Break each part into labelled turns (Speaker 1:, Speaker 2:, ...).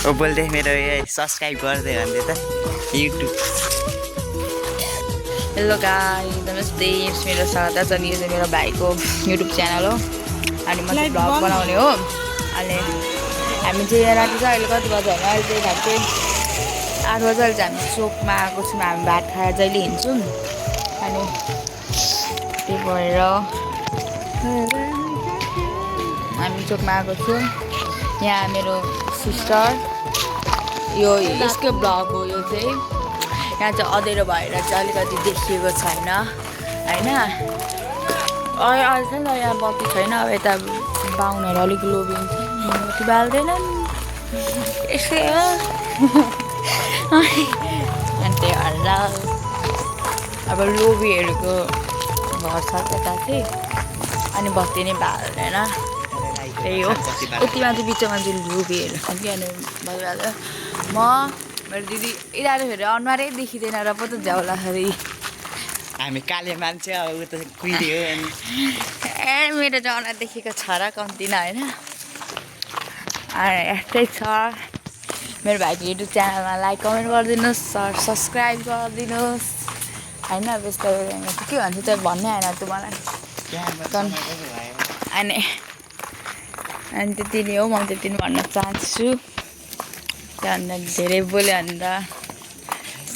Speaker 1: बोल्दै मेरो सब्सक्राइब गर्दै भन्दै त युट्युब।
Speaker 2: हेलो गाइस, नमस्ते, मेरो स्वागत छ। अनि यो चाहिँ मेरो भाइको युट्युब च्यानल हो अनि म चाहिँ भ्लग बनाउने हो। अनि हामी चाहिँ राति चाहिँ अहिले कति बज्यो भने अहिले चाहिँ ठ्याक्कै 8 बजे अहिले चाहिँ हामी चोकमा आएको छौँ। हामी भात खाएर जहिले हिँड्छौँ अनि त्यही भएर हामी चोकमा आएको छौँ। यहाँ मेरो सिस्टर, यो यसको भ्लग हो। यो चाहिँ यहाँ चाहिँ अँधेरो भएर चाहिँ अलिकति देखिएको छैन होइन। अहिले चाहिँ यहाँ बत्ती छैन। अब यता बाहुनहरू अलिक लोभिन्छ, बत्ती बाल्दैनन् यसै हो। अनि त्यही भएर अब लोभीहरूको घर छ त्यता चाहिँ अनि बत्ती नै बाल्दैन। त्यही हो, यतिमा चाहिँ बिचमा चाहिँ लोभीहरू छ कि अनि भइहाल्यो। मेरो दिदी यिनीहरू फेरि अनुहारै देखिँदैन र पो त झ्याउलाखेरि
Speaker 1: हामी काले मान्छे अब ऊ त कुहिदियो अनि
Speaker 2: मेरो चाहिँ अनुहार देखेको छ र कम्ती न होइन। यस्तै छ। मेरो भाइको युट्युब च्यानलमा लाइक कमेन्ट गरिदिनुहोस्, सब्सक्राइब गरिदिनुहोस् होइन। व्यस्त के भन्छ चाहिँ भन्नै आएन त मलाई। अनि त्यति नै हो, म त्यति नै भन्न चाहन्छु। त्यहाँभन्दा धेरै बोल्यो भने त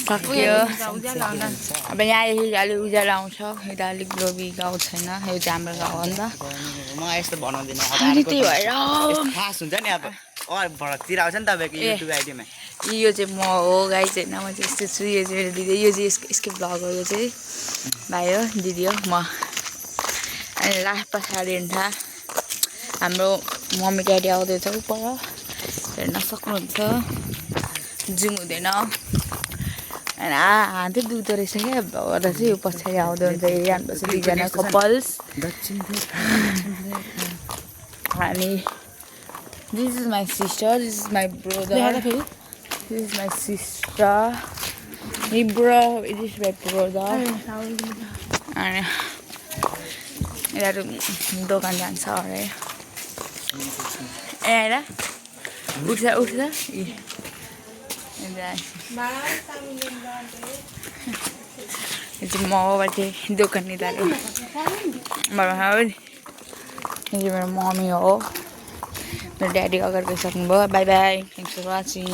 Speaker 2: सक्यो। अब यहाँदेखि अलिक उज्यालो आउँछ, यता अलिक ग्लोबी गाउँ छैन, यो चाहिँ हाम्रो गाउँ हो नि त।
Speaker 1: म यस्तो बनाउँदिनँ।
Speaker 2: अनि त्यही भएर
Speaker 1: खास हुन्छ नि अब भरतिर आउँछ नि तपाईँको युट्युब आइडीमा।
Speaker 2: यो चाहिँ म हो गाइस होइन, म चाहिँ यस्तो छु। यो चाहिँ मेरो दिदी, यो चाहिँ यसको भ्लग हो। यो चाहिँ भाइ हो, दिदी हो, म। अनि लास्ट पछाडि हुन्छ हाम्रो मम्मी ड्याडी आउँदैछ उपर, हेर्न सक्नुहुन्छ। जुम हुँदैन होइन, हातै दुख्दो रहेछ क्या भएर चाहिँ यो पछाडि आउँदै हुन्छ। हेरिहाल्नुपर्छ दुईजना कपल्स। अनि this is my sister, this is my brother, this is my sister, this is my brother. अनि यिनीहरू दोकान जान्छ अरे। ए होइन उठ्छ यो चाहिँ मबाट दोकान यिनीहरू यो चाहिँ मेरो मम्मी हो। मेरो ड्याडी अगाडि गइसक्नुभयो। Bye bye, thanks for watching.